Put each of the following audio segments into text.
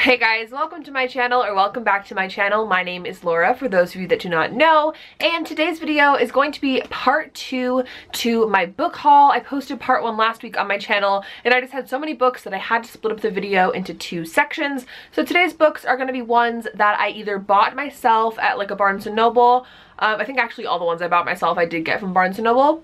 Hey guys, welcome to my channel, or welcome back to my channel. My name is Laura, for those of you that do not know, and today's video is going to be part 2 to my book haul. I posted part 1 last week on my channel, and I just had so many books that I had to split up the video into 2 sections. So today's books are going to be ones that I either bought myself at like a Barnes & Noble. I think actually all the ones I bought myself I did get from Barnes & Noble.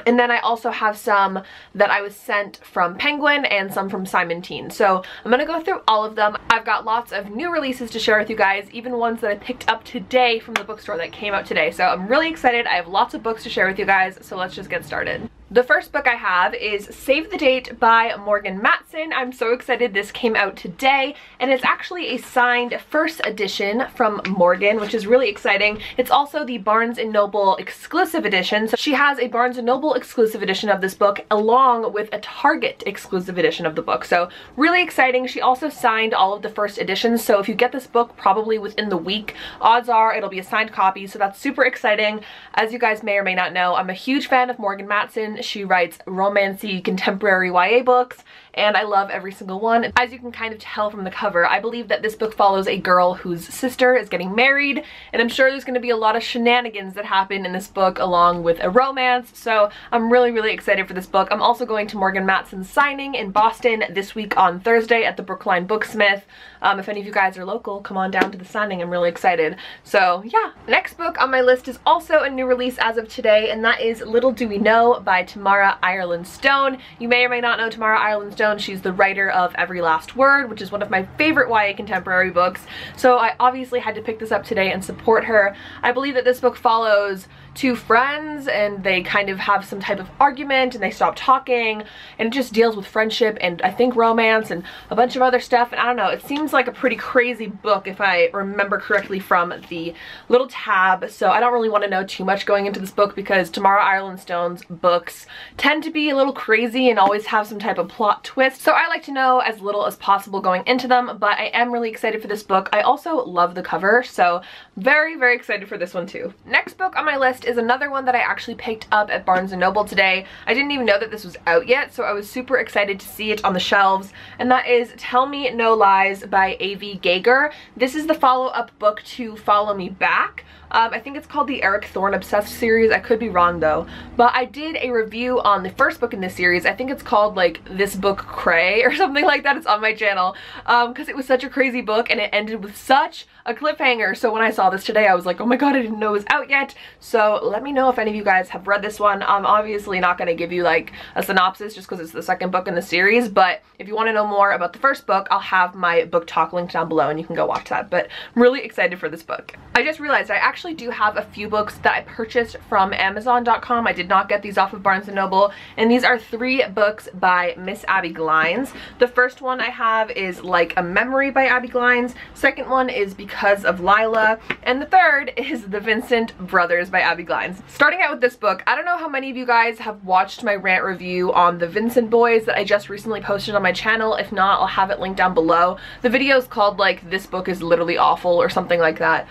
And then I also have some that I was sent from Penguin and some from Simon Teen. So I'm going to go through all of them. I've got lots of new releases to share with you guys, even ones that I picked up today from the bookstore that came out today. So I'm really excited. I have lots of books to share with you guys, so let's just get started. The first book I have is Save the Date by Morgan Matson. I'm so excited this came out today, and it's actually a signed first edition from Morgan, which is really exciting. It's also the Barnes & Noble exclusive edition. So she has a Barnes & Noble exclusive edition of this book along with a Target exclusive edition of the book. So really exciting. She also signed all of the first editions. So if you get this book probably within the week, odds are it'll be a signed copy. So that's super exciting. As you guys may or may not know, I'm a huge fan of Morgan Matson. She writes romancy contemporary YA books, and I love every single one. As you can kind of tell from the cover, I believe that this book follows a girl whose sister is getting married, and I'm sure there's going to be a lot of shenanigans that happen in this book along with a romance. So I'm really excited for this book. I'm also going to Morgan Matson's signing in Boston this week on Thursday at the Brookline Booksmith. If any of you guys are local, come on down to the signing. I'm really excited. So yeah. Next book on my list is also a new release as of today, and that is Little Do We Know by Tamara Ireland Stone. You may or may not know Tamara Ireland Stone. She's the writer of Every Last Word, which is one of my favorite YA contemporary books. So I obviously had to pick this up today and support her. I believe that this book follows 2 friends, and they kind of have some type of argument and they stop talking, and it just deals with friendship and I think romance and a bunch of other stuff. And I don't know, it seems like a pretty crazy book if I remember correctly from the little tab. So I don't really want to know too much going into this book because Tamara Ireland Stone's books tend to be a little crazy and always have some type of plot twist. So I like to know as little as possible going into them, but I am really excited for this book. I also love the cover, so very excited for this one too. Next book on my list is another one that I actually picked up at Barnes & Noble today. I didn't even know that this was out yet, so I was super excited to see it on the shelves, and that is Tell Me No Lies by A.V. Gager. This is the follow-up book to Follow Me Back. I think it's called the Eric Thorne Obsessed series. I could be wrong though, but I did a review on the first book in this series. I think it's called like This Book Cray or something like that. It's on my channel because it was such a crazy book and it ended with such a cliffhanger. So when I saw this today, I was like, oh my god, I didn't know it was out yet. So let me know if any of you guys have read this one. I'm obviously not going to give you like a synopsis just because it's the second book in the series, but if you want to know more about the first book, I'll have my book talk linked down below and you can go watch that. But I'm really excited for this book. I just realized I actually do have a few books that I purchased from Amazon.com. I did not get these off of Barnes & Noble, and these are 3 books by Miss Abby Glines. The first one I have is Like a Memory by Abby Glines. Second one is Because of Lila, and the third is The Vincent Brothers by Abby Glines. Starting out with this book, I don't know how many of you guys have watched my rant review on the Vincent boys that I just recently posted on my channel. If not, I'll have it linked down below. The video is called like This Book is Literally Awful or something like that.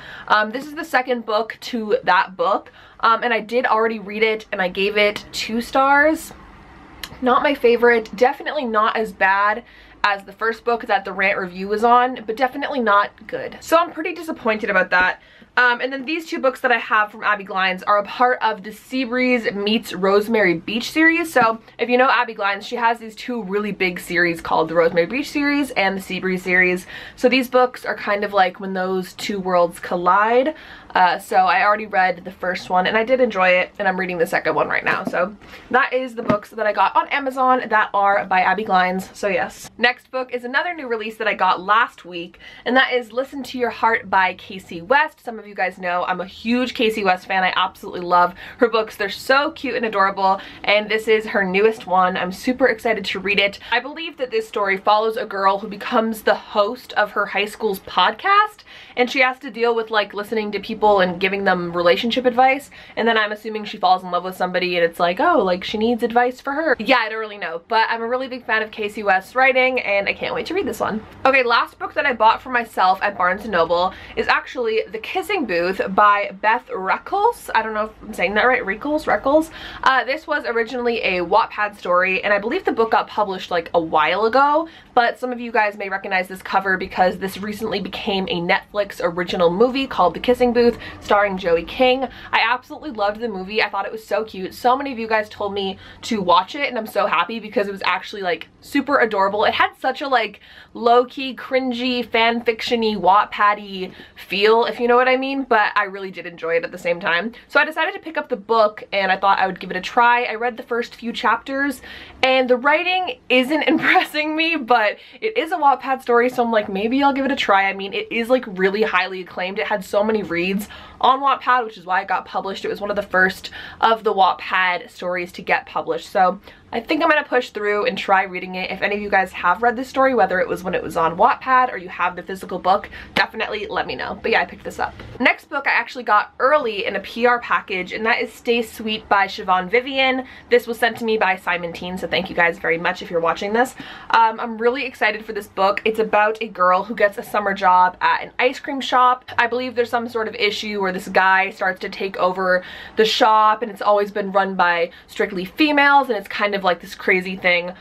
This is the second book to that book, and I did already read it and I gave it 2 stars. Not my favorite, definitely not as bad as the first book that the rant review was on, but definitely not good. So I'm pretty disappointed about that. And then these 2 books that I have from Abby Glines are a part of the Seabreeze meets Rosemary Beach series. So if you know Abby Glines, she has these 2 really big series called the Rosemary Beach series and the Seabreeze series. So these books are kind of like when those 2 worlds collide. So I already read the first one and I did enjoy it, and I'm reading the second one right now. So that is the books that I got on Amazon that are by Abby Glines. So yes. Next book is another new release that I got last week, and that is Listen to Your Heart by Casey West. Some of you guys know I'm a huge Casey West fan. I absolutely love her books. They're so cute and adorable, and this is her newest one. I'm super excited to read it. I believe that this story follows a girl who becomes the host of her high school's podcast, and she has to deal with like listening to people and giving them relationship advice, and then I'm assuming she falls in love with somebody and it's like, oh, like she needs advice for her. Yeah, I don't really know, but I'm a really big fan of Casey West's writing and I can't wait to read this one. Okay, last book that I bought for myself at Barnes & Noble is actually The Kiss Kissing Booth by Beth Reckles. I don't know if I'm saying that right. Reckles? This was originally a Wattpad story, and I believe the book got published like a while ago, but some of you guys may recognize this cover because this recently became a Netflix original movie called The Kissing Booth, starring Joey King. I absolutely loved the movie. I thought it was so cute. So many of you guys told me to watch it, and I'm so happy because it was actually like super adorable. It had such a like low-key, cringy, fan-fiction-y, Wattpad-y feel, if you know what I mean, but I really did enjoy it at the same time. So I decided to pick up the book, and I thought I would give it a try. I read the first few chapters, and the writing isn't impressing me, but it is a Wattpad story, so I'm like, maybe I'll give it a try. I mean, it is like really highly acclaimed. It had so many reads on Wattpad, which is why it got published. It was one of the first of the Wattpad stories to get published, so I think I'm gonna push through and try reading it. If any of you guys have read this story, whether it was when it was on Wattpad or you have the physical book, definitely let me know. But yeah, I picked this up. Next book I actually got early in a PR package, and that is Stay Sweet by Siobhan Vivian. This was sent to me by Simon Teen, so thank you guys very much if you're watching this. I'm really excited for this book. It's about a girl who gets a summer job at an ice cream shop. I believe there's some sort of issue where this guy starts to take over the shop, and it's always been run by strictly females, and it's kind of like this crazy thing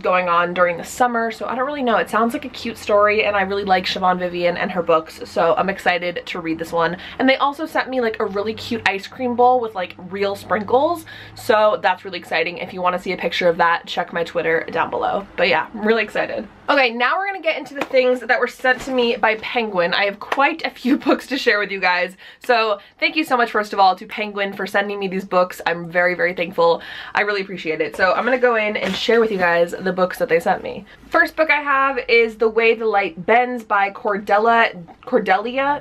going on during the summer. So I don't really know. It sounds like a cute story, and I really like Siobhan Vivian and her books, so I'm excited to read this one. And they also sent me like a really cute ice cream bowl with like real sprinkles, so that's really exciting. If you want to see a picture of that, check my Twitter down below. But yeah, I'm really excited. Okay, now we're gonna get into the things that were sent to me by Penguin. I have quite a few books to share with you guys, so thank you so much, first of all, to Penguin for sending me these books. I'm very, very thankful. I really appreciate it. So I'm gonna go in and share with you guys the books that they sent me. First book I have is The Way the Light Bends by Cordelia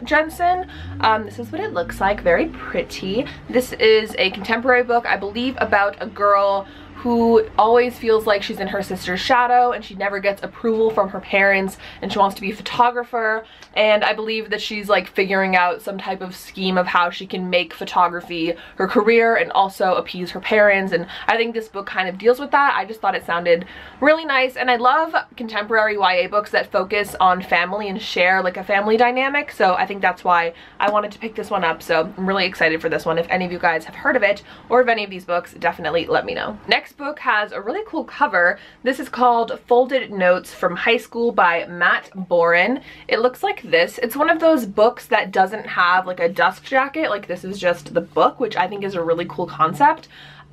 Jensen. This is what it looks like, very pretty. This is a contemporary book, I believe, about a girl who always feels like she's in her sister's shadow, and she never gets approval from her parents, and she wants to be a photographer. And I believe that she's like figuring out some type of scheme of how she can make photography her career and also appease her parents, and I think this book kind of deals with that. I just thought it sounded really nice, and I love contemporary YA books that focus on family and share like a family dynamic, so I think that's why I wanted to pick this one up. So I'm really excited for this one. If any of you guys have heard of it or of any of these books, definitely let me know. Next book has a really cool cover. This is called Folded Notes from High School by Matt Boren. It looks like this. It's one of those books that doesn't have like a dust jacket. Like, this is just the book, which I think is a really cool concept.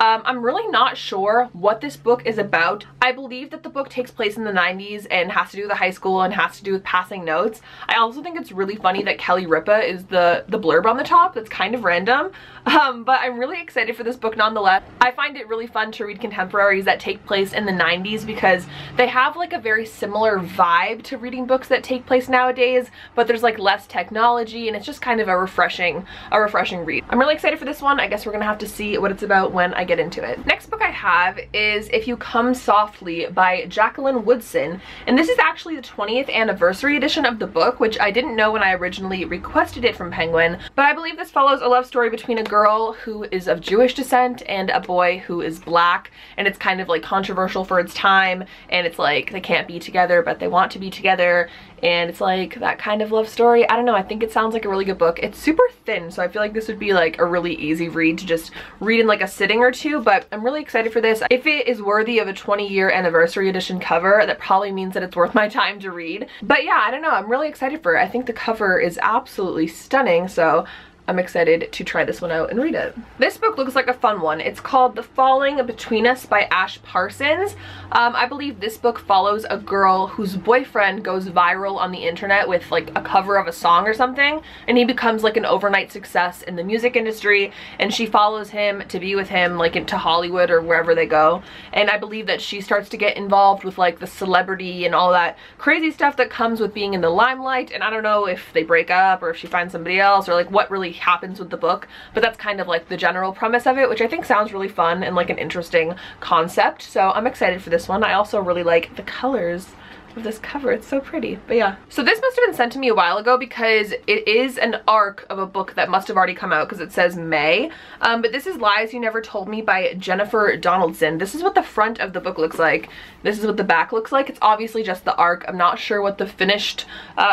I'm really not sure what this book is about. I believe that the book takes place in the 90s and has to do with high school and has to do with passing notes. I also think it's really funny that Kelly Ripa is the blurb on the top. That's kind of random. But I'm really excited for this book nonetheless. I find it really fun to read contemporaries that take place in the 90s because they have like a very similar vibe to reading books that take place nowadays, but there's like less technology, and it's just kind of a refreshing read. I'm really excited for this one. I guess we're gonna have to see what it's about when I get into it. Next book I have is If You Come Softly by Jacqueline Woodson, and this is actually the 20th anniversary edition of the book, which I didn't know when I originally requested it from Penguin, but I believe this follows a love story between a girl who is of Jewish descent and a boy who is black, and it's kind of like controversial for its time, and it's like they can't be together but they want to be together, and it's like that kind of love story. I don't know, I think it sounds like a really good book. It's super thin, so I feel like this would be like a really easy read to just read in like a sitting or two, but I'm really excited for this. If it is worthy of a 20-year anniversary edition cover, that probably means that it's worth my time to read. But yeah, I don't know, I'm really excited for it. I think the cover is absolutely stunning, so I'm excited to try this one out and read it. This book looks like a fun one. It's called The Falling Between Us by Ash Parsons. I believe this book follows a girl whose boyfriend goes viral on the internet with like a cover of a song or something, and he becomes like an overnight success in the music industry, and she follows him to be with him like into Hollywood or wherever they go. And I believe that she starts to get involved with like the celebrity and all that crazy stuff that comes with being in the limelight, and I don't know if they break up or if she finds somebody else or like what really happens with the book, but that's kind of like the general premise of it, which I think sounds really fun and like an interesting concept. So I'm excited for this one. I also really like the colors of this cover. It's so pretty. But yeah. So this must have been sent to me a while ago because it is an arc of a book that must have already come out because it says May. But this is Lies You Never Told Me by Jennifer Donaldson. This is what the front of the book looks like. This is what the back looks like. It's obviously just the arc. I'm not sure what the finished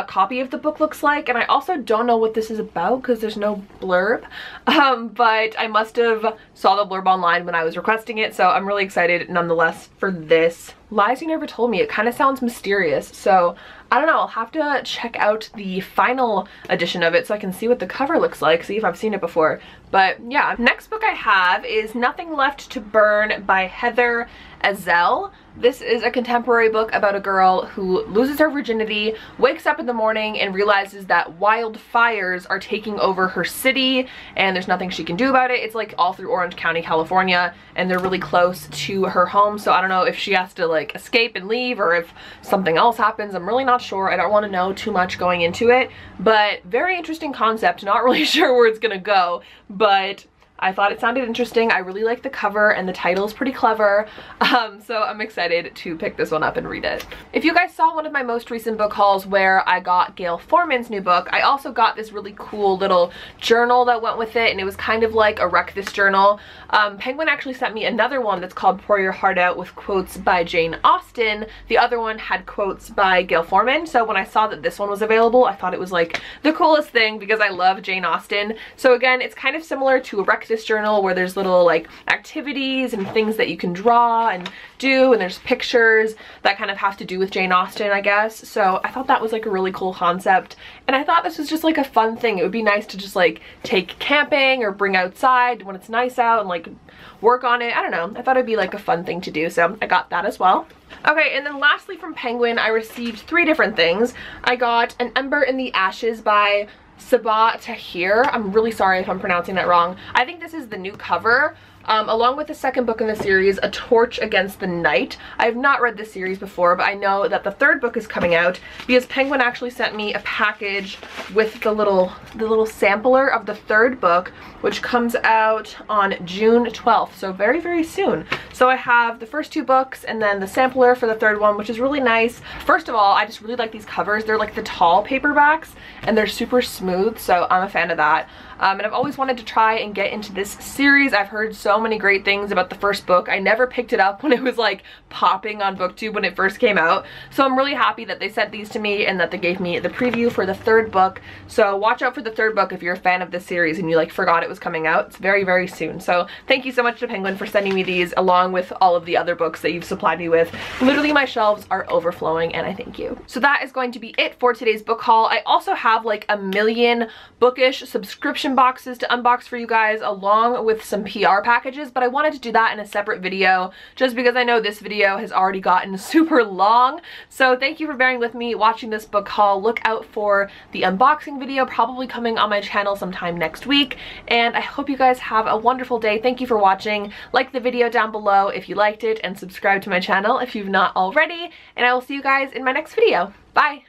copy of the book looks like. And I also don't know what this is about because there's no blurb. But I must have saw the blurb online when I was requesting it. So I'm really excited nonetheless for this. Lies You Never Told Me. It kind of sounds mysterious. So I don't know, I'll have to check out the final edition of it so I can see what the cover looks like, see if I've seen it before. But yeah, next book I have is Nothing Left to Burn by Heather Azell. This is a contemporary book about a girl who loses her virginity, wakes up in the morning and realizes that wildfires are taking over her city and there's nothing she can do about it. It's like all through Orange County, California, and they're really close to her home. So I don't know if she has to like escape and leave or if something else happens. I'm really not sure. I don't want to know too much going into it, but very interesting concept. Not really sure where it's gonna go, but I thought it sounded interesting. I really like the cover and the title is pretty clever. So I'm excited to pick this one up and read it. If you guys saw one of my most recent book hauls where I got Gail Forman's new book, I also got this really cool little journal that went with it, and it was kind of like a Wreck This journal. Penguin actually sent me another one that's called Pour Your Heart Out with quotes by Jane Austen. The other one had quotes by Gail Forman. So when I saw that this one was available, I thought it was like the coolest thing because I love Jane Austen. So again, it's kind of similar to a Wreck This journal where there's little like activities and things that you can draw and do, and there's pictures that kind of have to do with Jane Austen, I guess. So I thought that was like a really cool concept, and I thought this was just like a fun thing. It would be nice to just like take camping or bring outside when it's nice out and like work on it. I don't know, I thought it'd be like a fun thing to do, so I got that as well. Okay, and then lastly from Penguin, I received 3 different things. I got An Ember in the Ashes by Sabah Tahir. I'm really sorry if I'm pronouncing that wrong. I think this is the new cover. Along with the second book in the series, A Torch Against the Night. I have not read this series before, but I know that the third book is coming out because Penguin actually sent me a package with the little sampler of the third book, which comes out on June 12th, so very, very soon. So I have the first 2 books and then the sampler for the third one, which is really nice. First of all, I just really like these covers. They're like the tall paperbacks and they're super smooth, so I'm a fan of that. And I've always wanted to try and get into this series. I've heard so many great things about the first book. I never picked it up when it was like popping on BookTube when it first came out. So I'm really happy that they sent these to me and that they gave me the preview for the third book. So watch out for the third book if you're a fan of this series and you like forgot it was coming out. It's very, very soon. So thank you so much to Penguin for sending me these along with all of the other books that you've supplied me with. Literally my shelves are overflowing and I thank you. So that is going to be it for today's book haul. I also have like a million bookish subscription boxes to unbox for you guys along with some PR packages, but I wanted to do that in a separate video just because I know this video has already gotten super long. So thank you for bearing with me watching this book haul. Look out for the unboxing video probably coming on my channel sometime next week, and I hope you guys have a wonderful day. Thank you for watching. Like the video down below if you liked it and subscribe to my channel if you've not already, and I will see you guys in my next video. Bye!